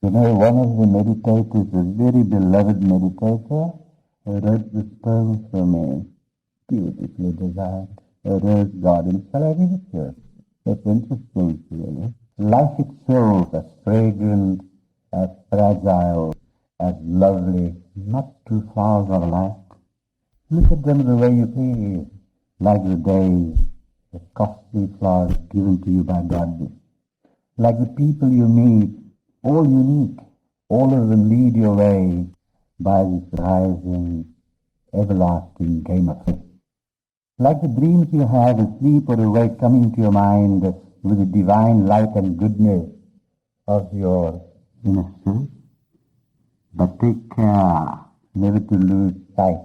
One of the meditators, a very beloved meditator, wrote this poem for me, beautifully designed, a rose garden. Shall I read it here? It's interesting, really. Life itself, as fragrant, as fragile, as lovely, not two flowers are alike. Look at them the way you please, like the days, the costly flowers given to you by God. Like the people you meet, all unique, all of them lead your way by this rising, everlasting game of faith. Like the dreams you have asleep or awake coming to your mind with the divine light and goodness of your inner self. But take care never to lose sight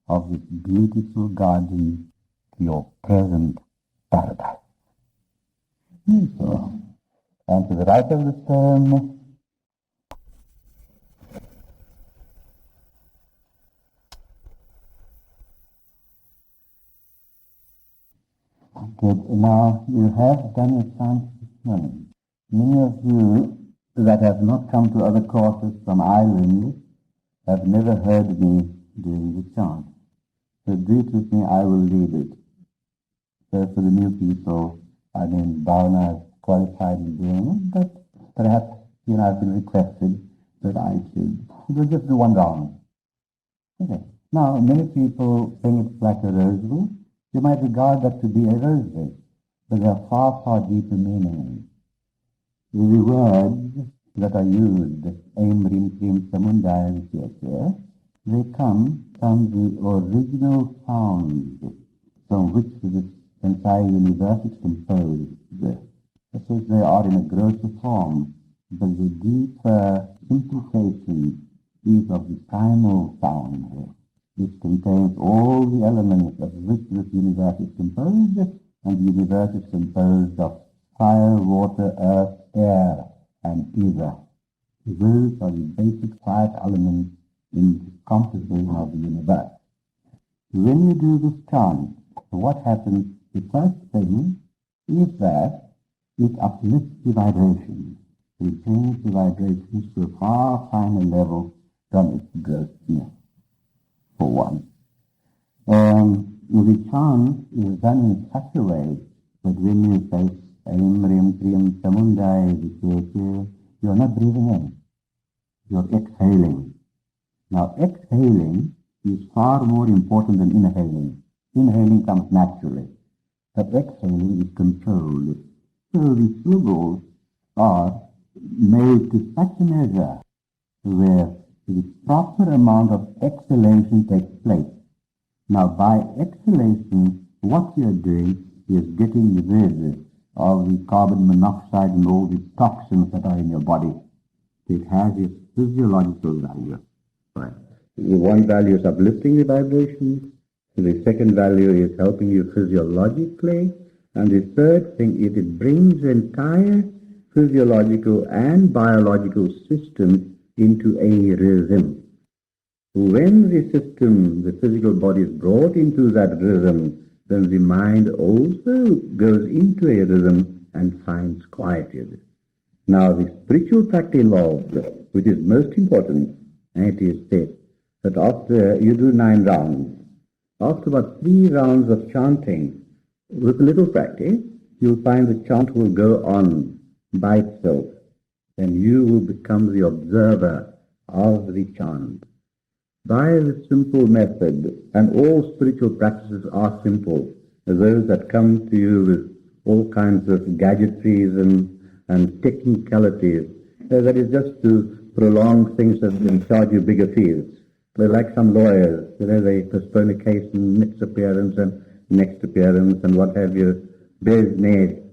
of this beautiful garden, your present paradise. So, and to the right of the stone, good. Now you have done your chant this morning. Many of you that have not come to other courses from Ireland have never heard me doing the chant. So do it with me, I will lead it. So for the new people, Bhavana is qualified in doing it, but perhaps, I've been requested that I should. We'll just do one round. Okay. Now, many people think it's like a rosary. You might regard that to be a rosary, but there are far, far deeper meanings. The words that are used, Aim, Rim, Krim, Samundaya, etc., they come from the original sounds from which this entire universe is composed. So they are in a grosser form, but the deeper implication is of the primal sound, which contains all the elements of which this universe is composed, and the universe is composed of fire, water, earth, air, and ether. Those are the basic 5 elements in the composition of the universe. When you do this chant, what happens? The first thing is that it uplifts the vibration. It brings the vibrations to a far finer level from its grossness, for one. The chant is done in such a way that when you say Aim, Rim, Kriyam, Samundaya, you're not breathing in, you're exhaling. Now, exhaling is far more important than inhaling. Inhaling comes naturally, but exhaling is controlled. So the syllables are made to such a measure where the proper amount of exhalation takes place. Now, by exhalation, what you're doing is getting rid of the carbon monoxide and all the toxins that are in your body. It has its physiological value. Right. The one value is uplifting the vibration. The second value is helping you physiologically. And the third thing is it brings the entire physiological and biological system into a rhythm. When the system, the physical body is brought into that rhythm, then the mind also goes into a rhythm and finds quietude. Now the spiritual practice involved, which is most important, and it is said that after you do 9 rounds, after about 3 rounds of chanting, with a little practice, you'll find the chant will go on by itself, and you will become the observer of the chant. By the simple method, and all spiritual practices are simple, those that come to you with all kinds of gadgetries and technicalities, that is just to prolong things and charge you bigger fees. They're like some lawyers, they postpone a case and next appearance and what have you, days made.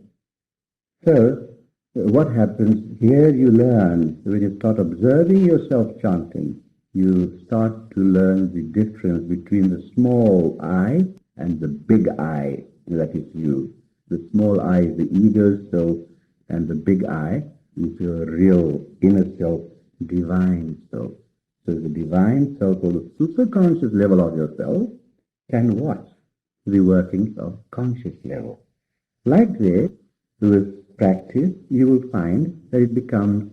So, what happens here? You learn, when you start observing yourself chanting, you start to learn the difference between the small I and the big I, that is you. The small I is the ego self, and the big I is your real inner self, divine self. So the divine self, or the superconscious level of yourself, can watch the workings of conscious level. Like this, with practice, you will find that it becomes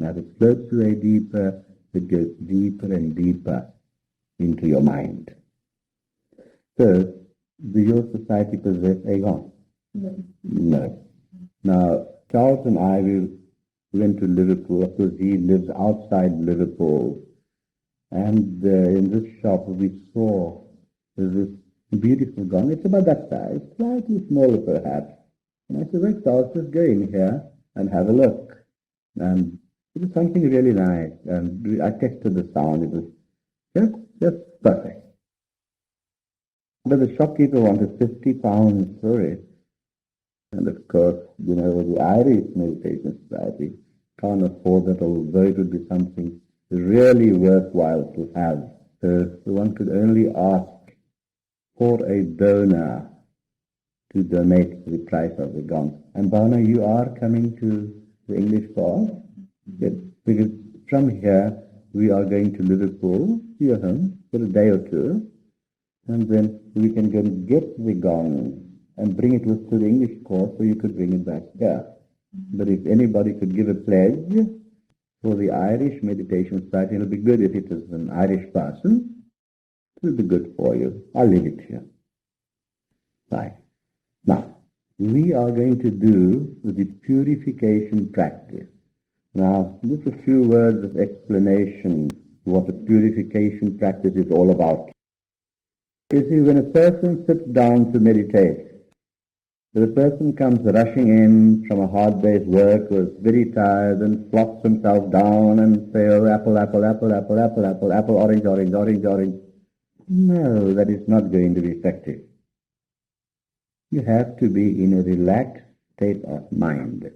Now it floats away deeper, it goes deeper and deeper into your mind. So, do your society possess a God? No. No. Now, Charles and I, we went to Liverpool. Of course, he lives outside Liverpool. And in this shop, we saw this beautiful gong. It's about that size, slightly smaller perhaps. And I said, well, Charles, just go in here and have a look. And it was something really nice. And I tested the sound. It was just perfect. But the shopkeeper wanted £50 for it. And of course, the Irish Meditation Society can't afford that, although it would be something really worthwhile to have. So one could only ask for a donor to donate the price of the gong. And Bhavana, you are coming to the English course? Yes, because from here we are going to Liverpool, to your home, for a day or two, and then we can go and get the gong and bring it with to the English course, so you could bring it back here. But if anybody could give a pledge for the Irish Meditation Society, it'll be good if it is an Irish person. It'll be good for you. I'll leave it here. Right. Now, we are going to do the purification practice. Now, just a few words of explanation what the purification practice is all about. You see, when a person sits down to meditate, the person comes rushing in from a hard day's work, was very tired, and flops himself down and say, oh, apple, apple, apple, apple, apple, apple, apple, orange, orange, orange, orange. No, that is not going to be effective. You have to be in a relaxed state of mind.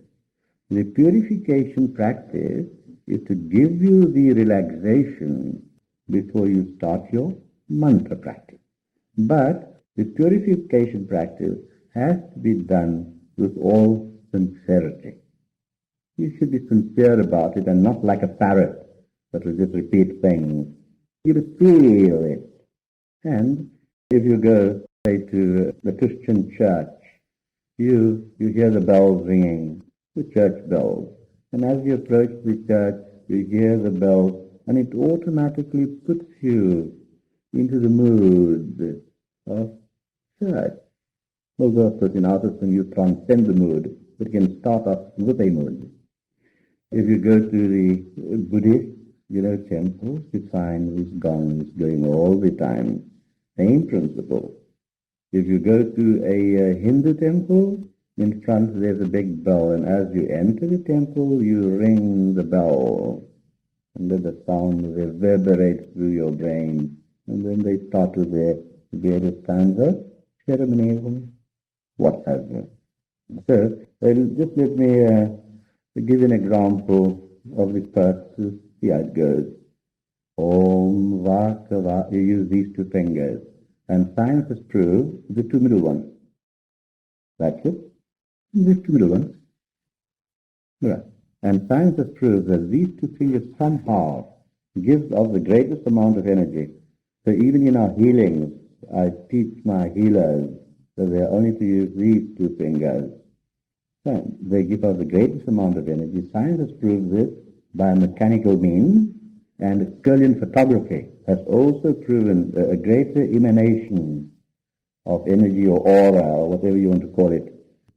The purification practice is to give you the relaxation before you start your mantra practice. But the purification practice has to be done with all sincerity. You should be sincere about it and not like a parrot that will just repeat things. You will feel it. And if you go, say, to the Christian church, you hear the bells ringing, the church bells. And as you approach the church, you hear the bells, and it automatically puts you into the mood of church. Although, of course, in our system you transcend the mood, but you can start off with a mood. If you go to the Buddhist, temples, you find these gongs going all the time. Same principle. If you go to a Hindu temple, in front there's a big bell, and as you enter the temple, you ring the bell, and then the sound reverberates through your brain, and then they start with their various kinds of ceremonies, what have you. So, just let me give you an example of the first. See how it goes. Om Vaka Va. You use these two fingers. And science has proved the two middle ones. That's it. These two middle ones. Right. And science has proved that these two fingers somehow gives off the greatest amount of energy. So even in our healings, I teach my healers that they are only to use these two fingers. So they give off the greatest amount of energy. Science has proved this by mechanical means, and Kirlian photography has also proven a greater emanation of energy or aura, or whatever you want to call it,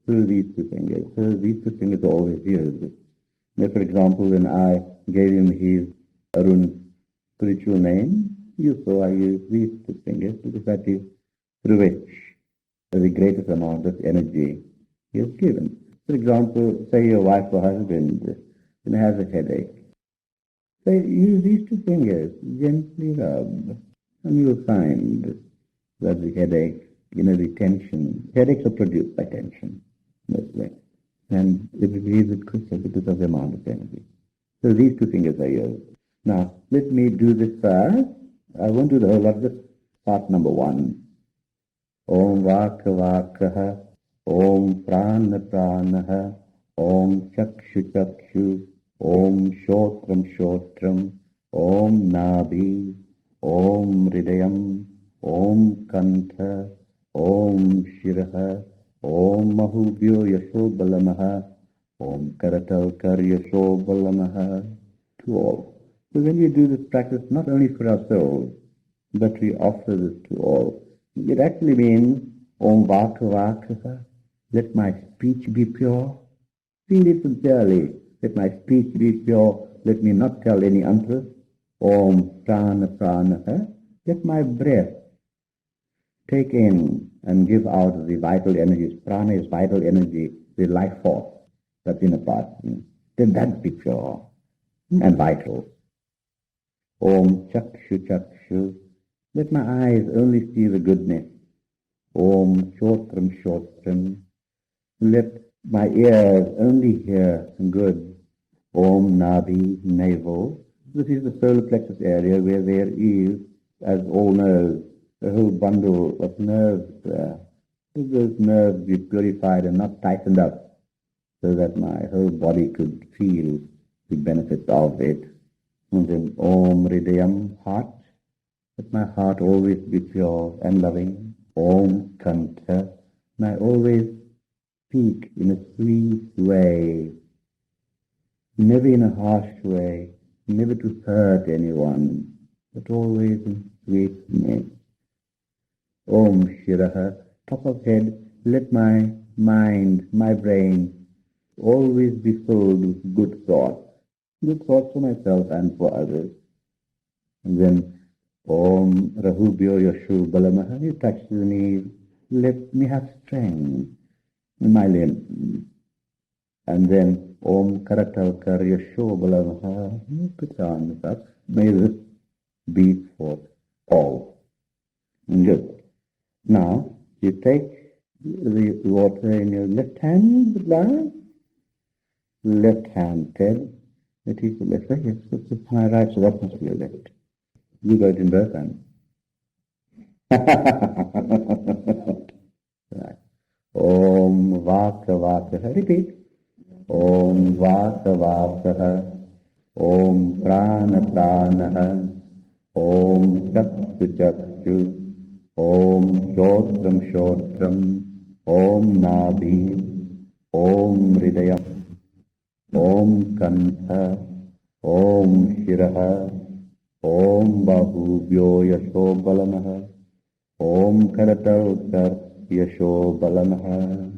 through these two fingers. So these two fingers are always used. Now, for example, when I gave him his Arun spiritual name, you saw I used these two fingers because that is through which the greatest amount of energy is given. For example, say your wife or husband has a headache. So use these two fingers, gently rub, and you'll find that the headache, the tension, headaches are produced by tension, mostly. And it relieves it quicker because of the amount of energy. So these two fingers are used. Now, let me do this first. I won't do the whole lot, just part number one. Om Vaka Vakaha, Om Prana Pranaha, Om Chakshu Chakshu, Om Shotram Shotram, Om Nabhi, Om Hridayam, Om Kantha, Om Shiraha, Om Mahubhyo Yasho Balamaha, Om Karatal Kar Yasho Balamaha. to all. So when we do this practice, not only for ourselves, but we offer this to all. It actually means, Om Vaka Vaka, let my speech be pure. Feel it sincerely. Let my speech be pure. Let me not tell any untruth. Om Prana Prana, let my breath take in and give out the vital energies. Prana is vital energy, the life force that's in a person. Let that be pure and vital. Om Chakshu Chakshu, let my eyes only see the goodness. Om Shotram Shotram, let my ears only hear good. Om Nabhi Navel, this is the solar plexus area where there is, as all nerves, a whole bundle of nerves there. Let those nerves be purified and not tightened up so that my whole body could feel the benefits of it. And then Om Hridayam, heart. Let my heart always be pure and loving. Om Kanta. May I always speak in a sweet way, never in a harsh way, never to hurt anyone, but always in sweetness. Om Shiraha, top of head, let my mind, my brain, always be filled with good thoughts for myself and for others. And then Om Rahubhyo Yashu Balamaha, you touch the knees, let me have strength in my limbs. And then Om Karatalkar Yashu Balamaha, you put on this up, may this be for all. Good. Now, you take the water in your left hand, the glass, left hand, Ted. It is the left, right? Yes, it's my right, so that must be your left. You got it in both hands. Right. Om Vaka Vaka. Repeat. Om Vaka Vaka. Om Prana Prana. Om Chakshu Chakshu. Om Shotram Shotram. Om Nabhi. Om Hridayam. Om Kantha. Om Shiraha. Om Bahubhyo Yasho Balamaha. Om Karatalkar Yasho Balamaha.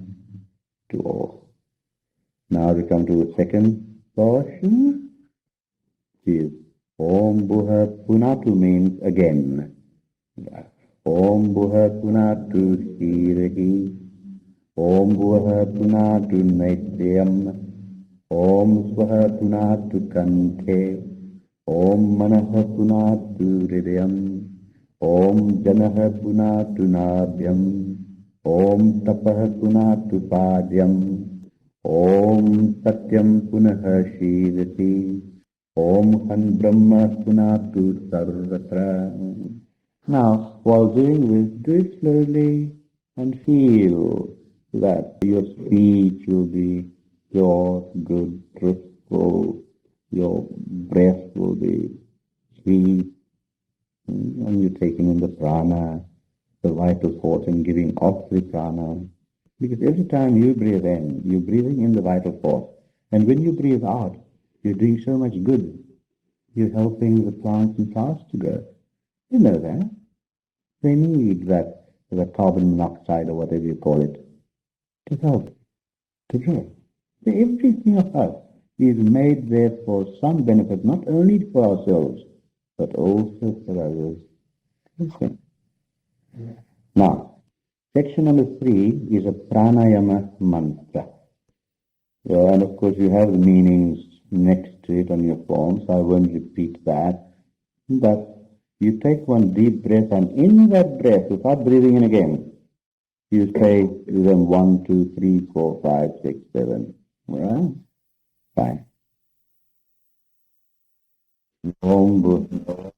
To all. Now we come to the second portion, which is Om Buha Punatu means again. Om Buha Punatu Shirahi. Om Buha Punatu Naityam. Om Swaha Punatu Kante. Om Manaha Punatu Hridayam. Om Janaha Punatu Nabhyam. Om Tapaha Punatu Padyam. Om Satyam Punaha Shivati. Om Han Brahma Punatu Sarvatra. Now, while doing this, do it slowly and feel that your speech will be pure, good, truthful. Your breath will be sweet. And you're taking in the prana, the vital force, and giving off the prana. Because every time you breathe in, you're breathing in the vital force. And when you breathe out, you're doing so much good. You're helping the plants and flowers to grow. You know that. They need that carbon monoxide or whatever you call it to help, to grow. So everything of us is made there for some benefit, not only for ourselves, but also for others. Okay. Now, section number 3 is a pranayama mantra. And of course you have the meanings next to it on your form, so I won't repeat that. But you take one deep breath, and in that breath, without breathing in again, you say them 1, 2, 3, 4, 5, 6, 7. All right? Fine. Om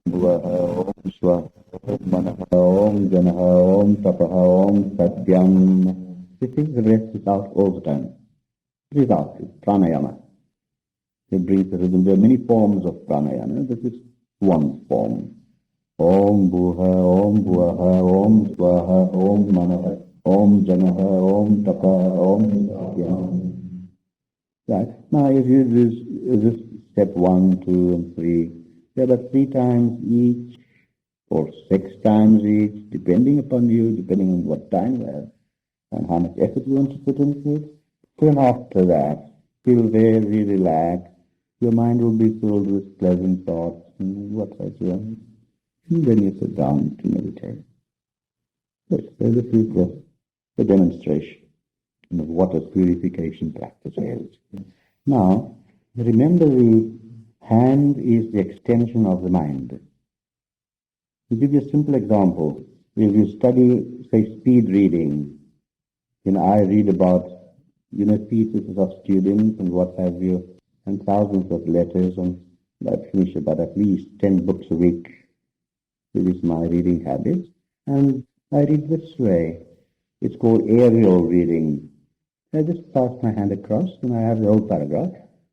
Bhuvaha, Om Swaha, Om Manaha, Om Janaha, Om Tapaha, Om Satyam. You take the breath without all the time. Breathe out, pranayama. You breathe the rhythm. There are many forms of pranayama. This is one form. Om Bhuha, Om Bhuvaha, Om Swaha, Om Manaha, Om Janaha, Om Tapaha, Om Satyam. Right. Now, if you do this step 1, 2, and 3. They're about 3 times each, or 6 times each, depending upon you, depending on what time you have, and how much effort you want to put into it. Then after that, feel very relaxed. Your mind will be filled with pleasant thoughts and what have you. And then you sit down to meditate. So this is the demonstration of what a purification practice is. Now, remember the hand is the extension of the mind. To give you a simple example, if you study, say, speed reading, I read about, theses of students and what have you, and thousands of letters, and I finish about at least 10 books a week. This is my reading habit. And I read this way. It's called aerial reading. I just pass my hand across, and I have the whole paragraph,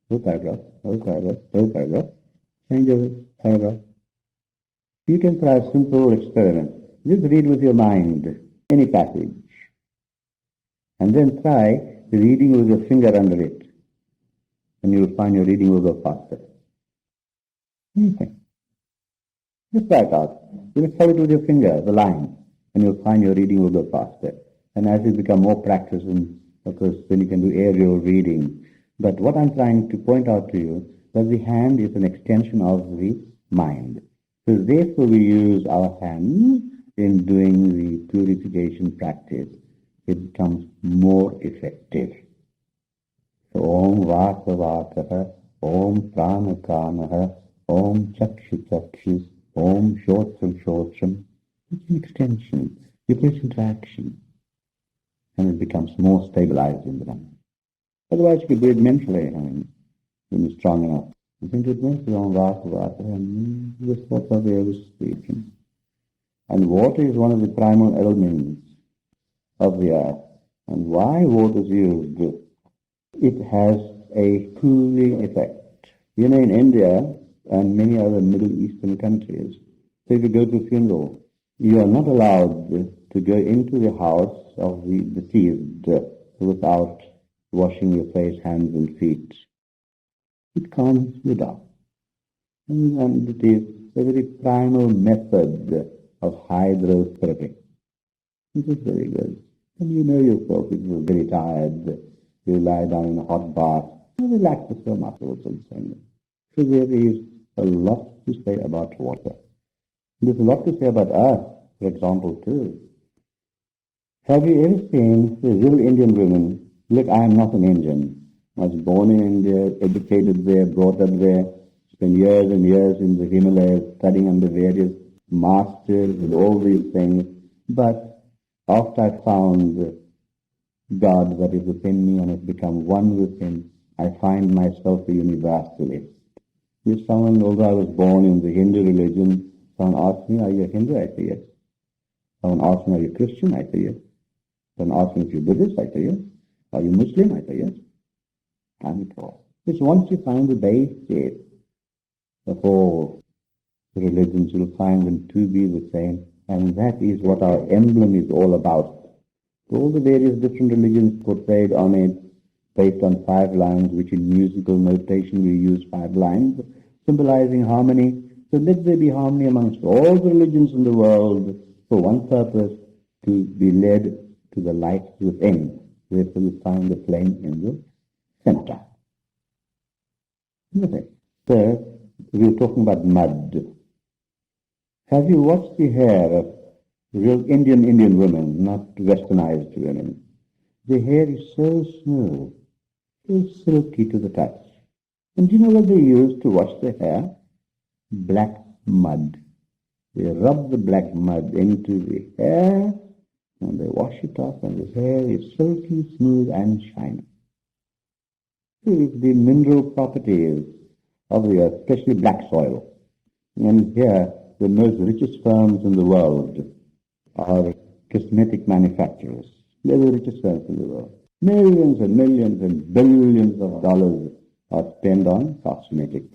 whole paragraph, whole paragraph, whole paragraph, change over paragraph. You can try a simple experiment. Just read with your mind any passage, and then try reading with your finger under it, and you'll find your reading will go faster. Anything. Just try it out. You follow it with your finger, the line, and you'll find your reading will go faster. And as you become more practiced, of course, then you can do aerial reading. But what I'm trying to point out to you, that the hand is an extension of the mind. So therefore we use our hands in doing the purification practice. It becomes more effective. So Om Vaka Vakaha, Om Prana Pranaha, Om Chakshu Chakshus, Om Shotram Shotram. It's an extension. You put it into action, and it becomes more stabilized in the mind. Otherwise, you could do it mentally, when you're strong enough. You can do it mentally on Vaka, and just what are the others speaking. And water is one of the primal elements of the earth. And why water is used? It has a cooling effect. In India and many other Middle Eastern countries, so if you go to a funeral, you are not allowed to go into the house of the deceased without washing your face, hands, and feet. It calms you down. And it is a very primal method of hydrotherapy. It is very good. And you know yourself, if you're very tired, you lie down in a hot bath, you relax your muscles and so on. So there is a lot to say about water. There's a lot to say about earth, for example, too. Have you ever seen the real Indian women? Look, I am not an Indian. I was born in India, educated there, brought up there, spent years and years in the Himalayas, studying under various masters and all these things. But after I found God that is within me and has become one with Him, I find myself a universalist. If someone, although I was born in the Hindu religion, someone asks me, are you a Hindu? I say yes. Someone asks me, are you Christian? I say yes. Someone asks me if you're Buddhist? I say yes. Are you Muslim? I say yes. I'm it all. It's once you find the basis of all the religions, you'll find them to be the same. And that is what our emblem is all about. All the various different religions portrayed on it, based on 5 lines, which in musical notation we use 5 lines, symbolizing harmony. So let there be harmony amongst all the religions in the world for one purpose, to be led to the light within. Therefore we find the flame in the center. Okay. So we were talking about mud. Have you watched the hair of real Indian women, not westernized women? The hair is so smooth, so silky to the touch. And do you know what they use to wash their hair? Black mud. They rub the black mud into the hair, and they wash it off, and the hair is silky, smooth, and shiny. See the mineral properties of the earth, especially black soil. And here, the most richest firms in the world are cosmetic manufacturers. They're the richest firms in the world. Millions and millions and billions of dollars are spent on cosmetics.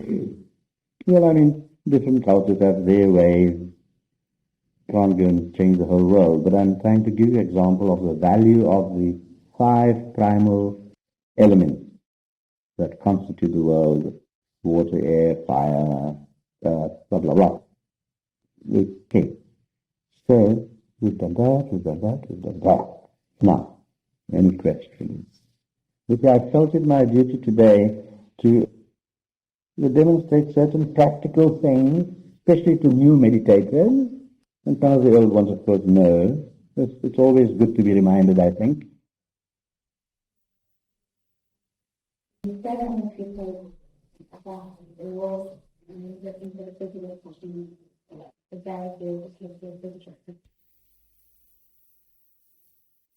Well, different cultures have their ways. Can't go and change the whole world, but I'm trying to give you an example of the value of the 5 primal elements that constitute the world. water, air, fire, blah, blah, blah. Okay. So, we've done that, we've done that, we've done that. Now, any questions? Which I felt it my duty today to demonstrate certain practical things, especially to new meditators, and some of the old ones, of course, know. It's always good to be reminded, I think.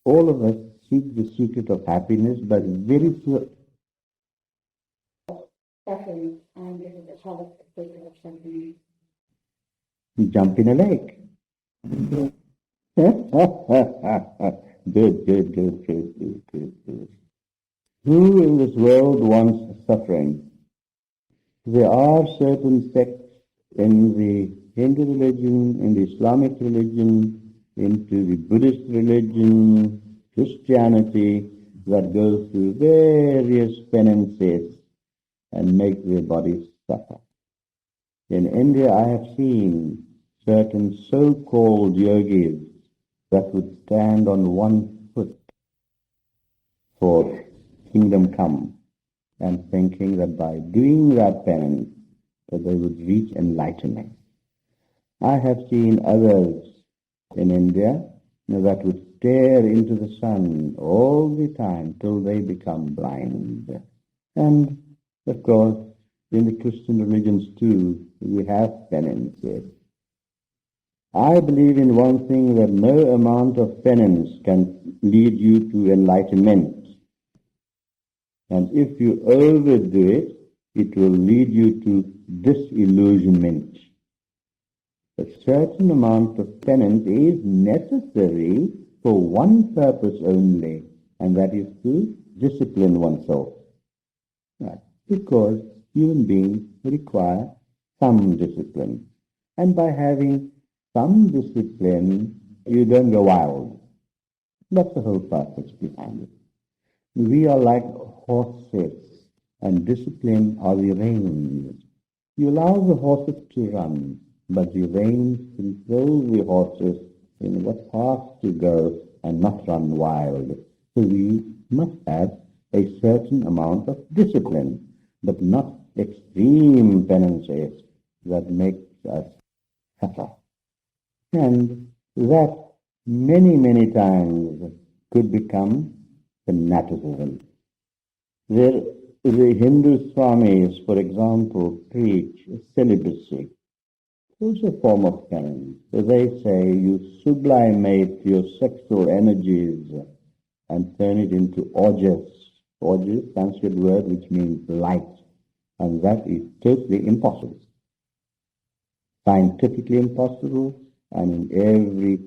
All of us seek the secret of happiness, but very few. Jump in a lake. Good. Who in this world wants suffering? There are certain sects in the Hindu religion, in the Islamic religion, into the Buddhist religion, Christianity, that go through various penances and make their bodies suffer. In India, I have seen certain so-called yogis that would stand on one foot for kingdom come, and thinking that by doing that penance, that they would reach enlightenment. I have seen others in India that would stare into the sun all the time till they become blind. And, of course, in the Christian religions too, we have penances. I believe in one thing, that no amount of penance can lead you to enlightenment. And if you overdo it, it will lead you to disillusionment. A certain amount of penance is necessary for one purpose only, and that is to discipline oneself. Right? Because human beings require some discipline. And by having some discipline, you don't go wild. That's the whole purpose behind it. We are like horses, and discipline are the reins. You allow the horses to run, but the reins control the horses in what path to go and not run wild. So we must have a certain amount of discipline, but not extreme penances that makes us suffer. And that many times could become fanaticism. The Hindu Swamis, for example, preach celibacy. It's a form of penance. So they say you sublimate your sexual energies and turn it into ojas. Ojas, Sanskrit word which means light. And that is totally impossible. Scientifically impossible, and in every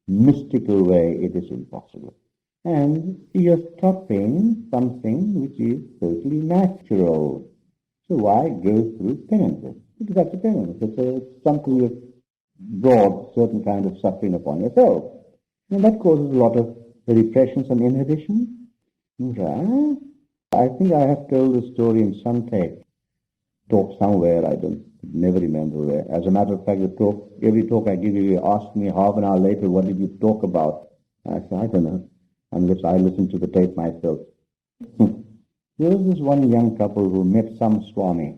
mystical way it is impossible. And you're stopping something which is totally natural. So why go through penance? Because that's a penance. It's something you've brought certain kind of suffering upon yourself. And that causes a lot of repressions and inhibition. Right? I think I have told the story in some talk somewhere, I never remember where. As a matter of fact, every talk I give you ask me half an hour later, what did you talk about? I said, I don't know, unless I listen to the tape myself. There was this one young couple who met some Swami.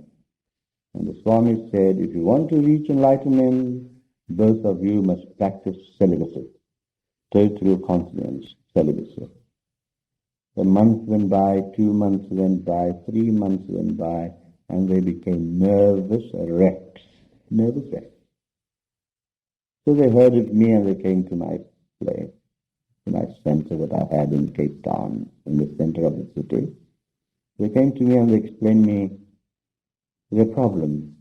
And the Swami said, if you want to reach enlightenment, both of you must practice celibacy. Total continence, celibacy. A month went by, 2 months went by, 3 months went by, and they became nervous wrecks. Nervous wrecks. So they heard of me and they came to my place, to my center that I had in Cape Town, in the center of the city. They came to me and they explained me their problem.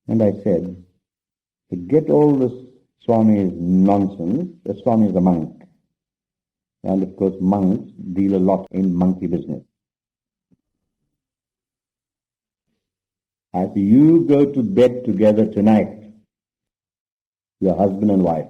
And I said, forget all this Swami's nonsense. The Swami is a monk. And of course monks deal a lot in monkey business. If you go to bed together tonight, your husband and wife.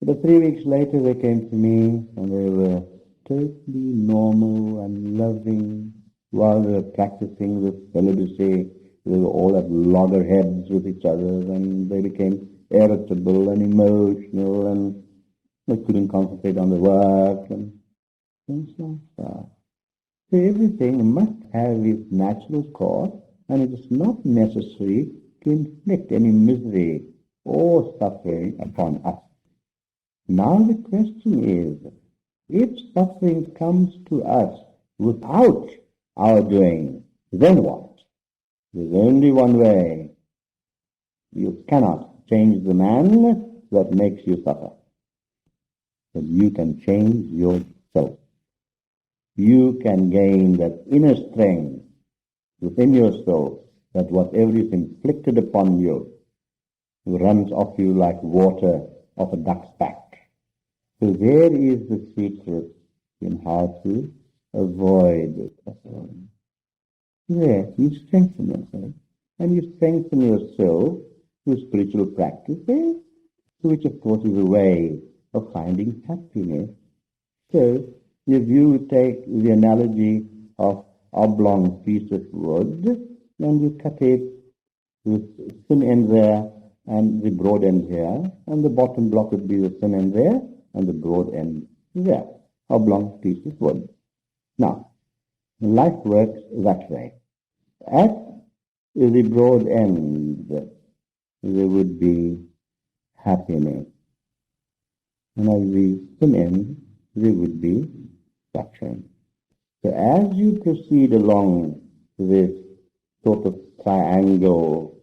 But 3 weeks later they came to me and they were totally normal and loving while they were practicing the celibacy, They were all at loggerheads with each other, and they became irritable and emotional, and they couldn't concentrate on the work, and things like that. So everything must have its natural course, and it is not necessary to inflict any misery or suffering upon us. Now the question is, if suffering comes to us without our doing, then what? There's only one way. You cannot change the man that makes you suffer. But you can change yourself. You can gain that inner strength within yourself that whatever is inflicted upon you runs off you like water off a duck's back. So there is the secret in how to avoid suffering. Yes, you strengthen yourself. And you strengthen yourself through spiritual practices, which of course is a way of finding happiness. So, if you take the analogy of oblong piece of wood, and you cut it with thin end there and the broad end here, and the bottom block would be the thin end there and the broad end there. Oblong piece of wood. Now, life works that way. At the broad end, there would be happiness. And at the thin end, there would be suffering. So as you proceed along this sort of triangle,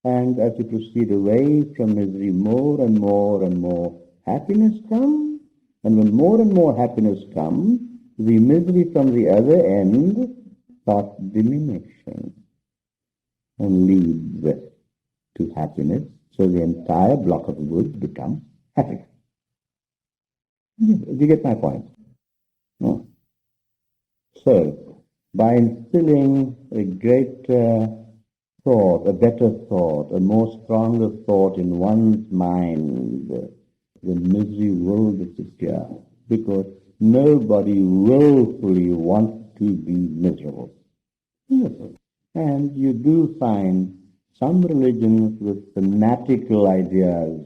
and as you proceed away from misery, more and more and more happiness comes, and when more and more happiness comes, the misery from the other end starts diminishing and leads to happiness. So the entire block of wood becomes happy. Do you get my point? No. So, by instilling a greater thought, a better thought, a more stronger thought in one's mind, the misery will disappear, because nobody willfully wants to be miserable. And you do find some religions with fanatical ideas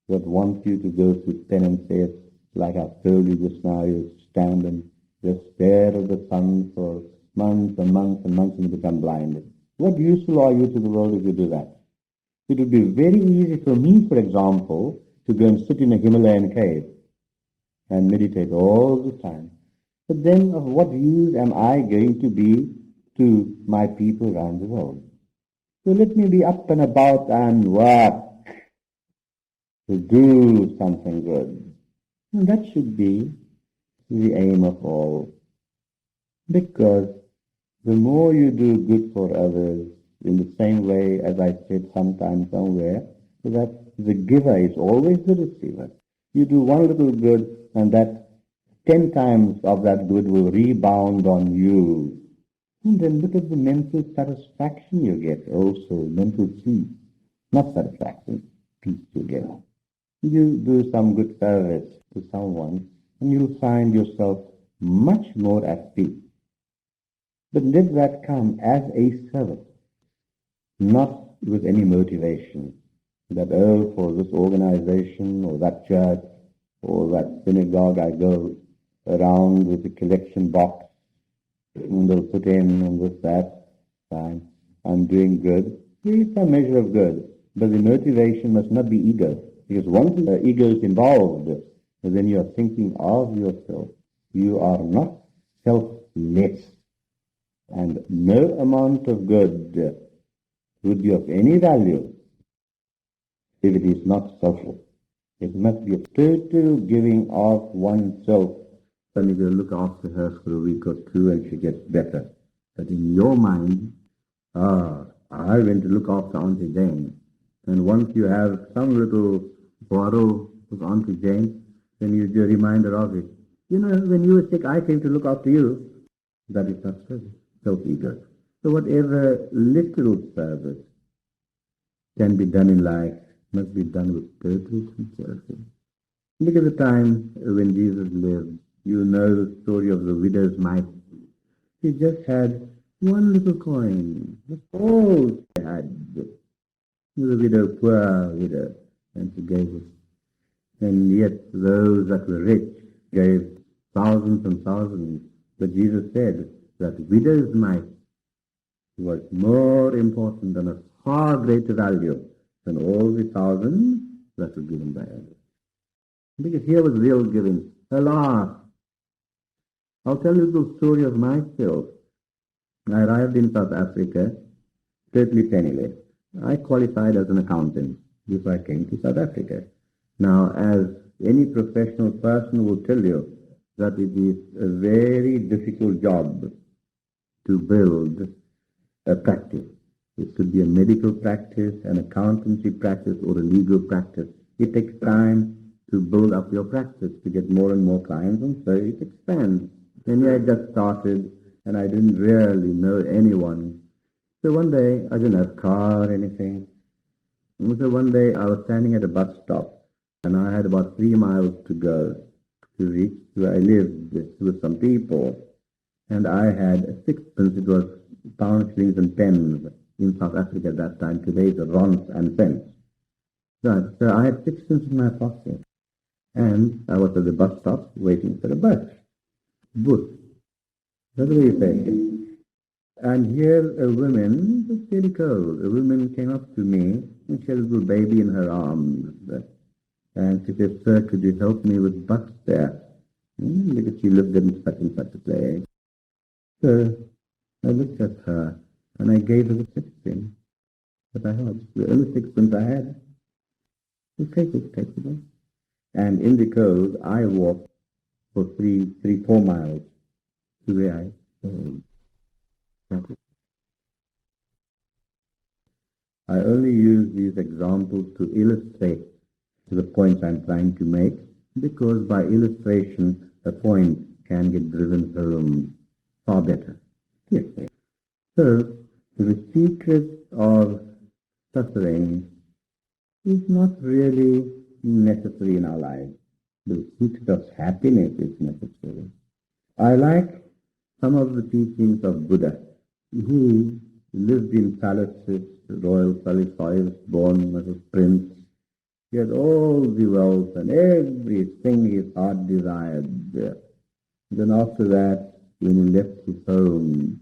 that want you to go through penances, like I've told you just now. You stand and just stare at the sun for months and months and months and you become blinded. What useful are you to the world if you do that? It would be very easy for me, for example, to go and sit in a Himalayan cave and meditate all the time. But then of what use am I going to be to my people around the world? So let me be up and about and work to do something good. And that should be the aim of all. Because the more you do good for others, in the same way as I said sometime somewhere, that the giver is always the receiver. You do one little good, and that 10 times of that good will rebound on you. And then look at the mental satisfaction you get also, mental peace. Not satisfaction, peace you get. You do some good service to someone, and you'll find yourself much more at peace. But let that come as a service, not with any motivation. That, oh, for this organization or that church or that synagogue, I go around with a collection box and they'll put in and this, that. Fine. I'm doing good. There is some measure of good, but the motivation must not be ego. Because once the ego is involved, then you are thinking of yourself. You are not selfless. And no amount of good would be of any value if it is not social. It must be a total giving of oneself. Then you will look after her for a week or two and she gets better. But in your mind, I went to look after Auntie Jane. And once you have some little quarrel with Auntie Jane, then you remind her of it. You know, when you were sick, I came to look after you. That is not service, self-ego. So whatever little service can be done in life must be done with total sincerity. Look at the time when Jesus lived. You know the story of the widow's mite. She just had One little coin. That's all she had. The widow, poor widow, and she gave it. And yet those that were rich gave thousands and thousands. But Jesus said that widow's mite was more important and of far greater value than all the thousands that were given by others. Because here was real giving. Alas! I'll tell you a little story of myself. I arrived in South Africa totally penniless. I qualified as an accountant before I came to South Africa. Now, as any professional person will tell you, that it is a very difficult job to build a practice. It could be a medical practice, an accountancy practice, or a legal practice. It takes time to build up your practice, to get more and more clients, and so it expands. And I just started, and I didn't really know anyone. So one day, I didn't have a car or anything. And so one day, I was standing at a bus stop, and I had about 3 miles to go to reach where I lived with some people. And I had a sixpence. It was pounds, shillings, and pence in South Africa at that time. Today it's rands and cents. Right. So I had sixpence in my pocket. And I was at the bus stop waiting for a bus. Bus. That's what you say. And here a woman, it was very cold. A woman came up to me and she had a little baby in her arms. And she said, "Sir, could you help me with bus fare?" Because she lived in such and such a place. So I looked at her and I gave her the sixpence that I had. The only sixpence I had. So take it. And in the cold, I walked for 4 miles to where I I only use these examples to illustrate the points I'm trying to make, because by illustration, a point can get driven home far better. Yes. So, the secret of suffering is not really necessary in our lives. The secret of happiness is necessary. I like some of the teachings of Buddha. He lived in palaces, royal palaces, born as a prince. He had all the wealth and everything his heart desired. Then after that, when he left his home,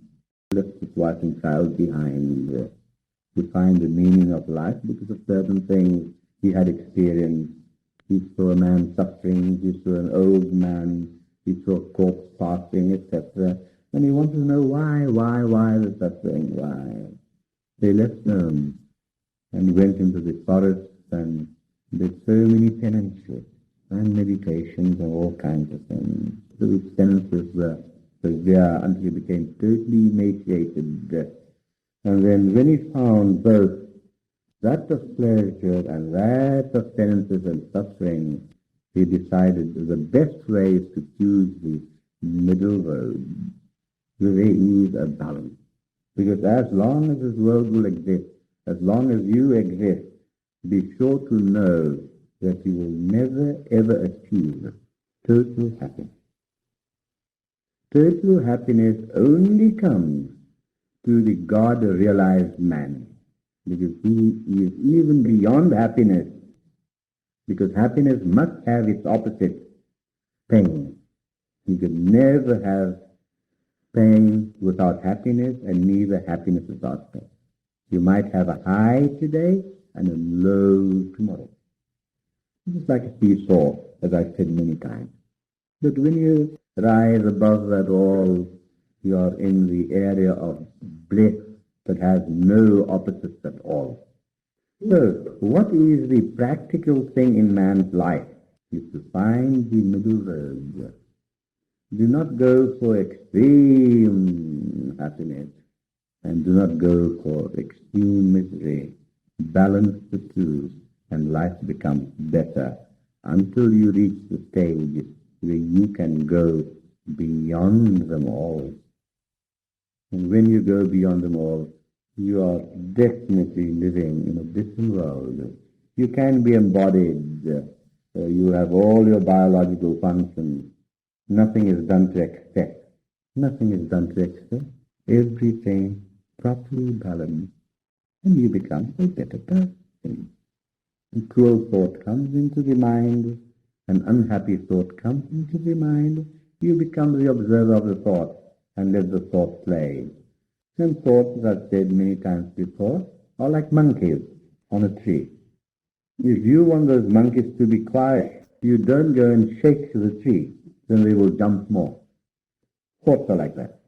left his wife and child behind, to find the meaning of life because of certain things he had experienced. He saw a man suffering, he saw an old man, he saw a corpse passing, etc. And he wanted to know why the suffering, why. They left home and went into the forest and did so many penances and meditations and all kinds of things. So his penances were severe until he became totally emaciated. And then when he found both that of pleasure and that of penances and suffering, he decided the best way is to choose the middle road. The way is a balance. Because as long as this world will exist, as long as you exist, be sure to know that you will never ever achieve total happiness. Total happiness only comes to the God-realized man, because he is even beyond happiness, because happiness must have its opposite, pain. You could never have pain without happiness, and neither happiness without pain. You might have a high today and a low tomorrow. It's like a seesaw, as I've said many times. But when you rise above that all, you are in the area of bliss that has no opposites at all. So, what is the practical thing in man's life? Is to find the middle road. Do not go for extreme happiness, and do not go for extreme misery. Balance the two, and life becomes better until you reach the stage where you can go beyond them all. And when you go beyond them all, you are definitely living in a different world. You can be embodied. You have all your biological functions. Nothing is done to excess. Nothing is done to excess. everything properly balanced, and you become a better person. A cruel thought comes into the mind, an unhappy thought comes into the mind, you become the observer of the thought and let the thought play. And thoughts, as I've said many times before, are like monkeys on a tree. If you want those monkeys to be quiet, you don't go and shake the tree, then they will jump more. Thoughts are like that.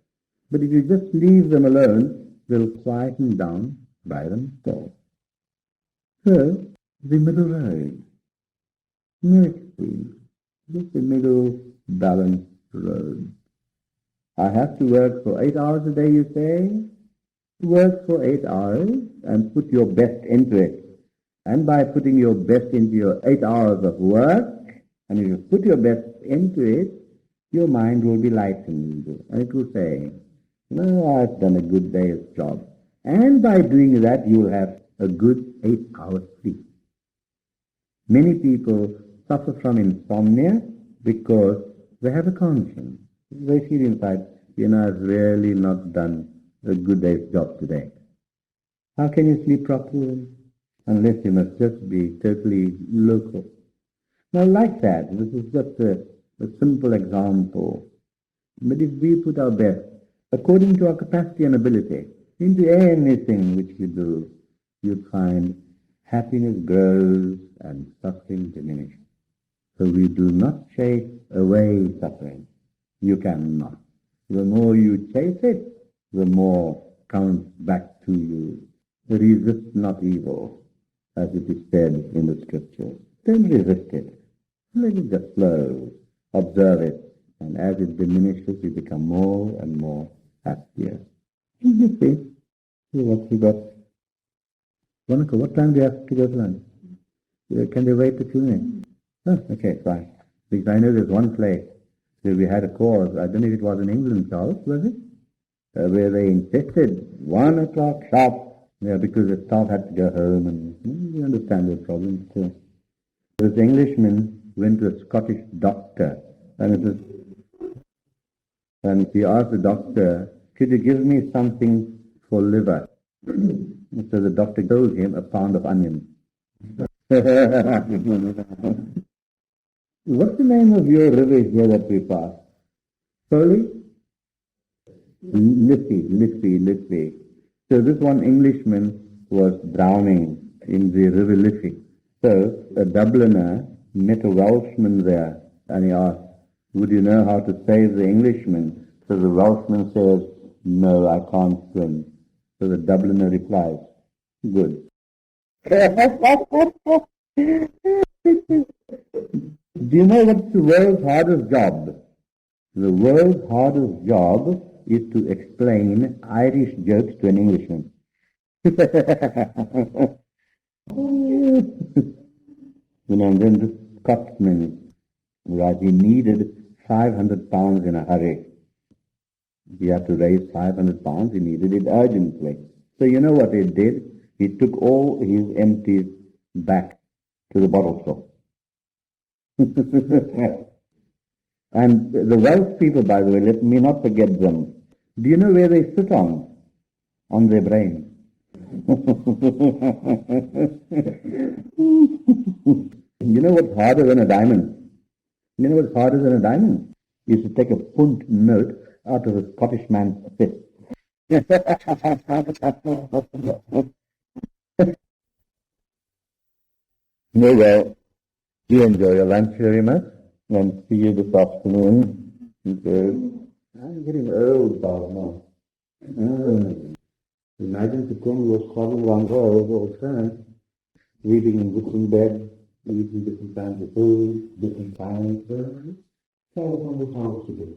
But if you just leave them alone, they'll quieten down by themselves. So, the middle road. Mostly, just the middle balanced road. I have to work for 8 hours a day, you say? Work for 8 hours and put your best into it. And by putting your best into your 8 hours of work, and if you put your best into it, your mind will be lightened. And it will say, no, I've done a good day's job. And by doing that, you will have a good 8 hours sleep. Many people suffer from insomnia because they have a conscience. They feel inside, I've really not done a good day's job today. How can you sleep properly? Unless you must just be totally local. Now, like that, this is just a simple example. But if we put our best, according to our capacity and ability, into anything which you do, you'd find happiness grows and suffering diminishes. So we do not chase away suffering. You cannot. The more you chase it, the more comes back to you. Resist not evil, as it is said in the scriptures. Don't resist it. Let it just flow. Observe it. And as it diminishes, you become more and more happier. You see what you got. Monica, what time do you have to go to lunch? Can they wait a few minutes? Oh, okay, fine. Because I know there's one place where we had a cause. I don't know if it was in England, Charles, was it? Where they insisted 1 o'clock sharp. Yeah, because the staff had to go home, and you understand the problem too. This Englishman went to a Scottish doctor, and he asked the doctor, could you give me something for liver? So the doctor told him a pound of onions. What's the name of your river here that we pass? Foley? Liffey. So this one Englishman was drowning in the river Liffey. So a Dubliner met a Welshman there, and he asked, would you know how to save the Englishman? So the Welshman says, no, I can't swim. So the Dubliner replies, good. Do you know what's the world's hardest job? The world's hardest job is to explain Irish jokes to an Englishman. And then this Scotsman, right, he needed 500 pounds in a hurry. He had to raise 500 pounds, he needed it urgently. So you know what he did? He took all his empties back to the bottle shop. And the Welsh people, by the way, let me not forget them. Do you know where they sit on? On their brain. You know what's harder than a diamond? You know what's harder than a diamond? Is to take a punt note out of a Scottish man's fist. No, well, you enjoy your lunch very much, and see you this afternoon. Okay. I'm getting old, now. Imagine to come was calling one road all the time, reading in different bed, eating different kinds of food, different times. So I don't know how to do.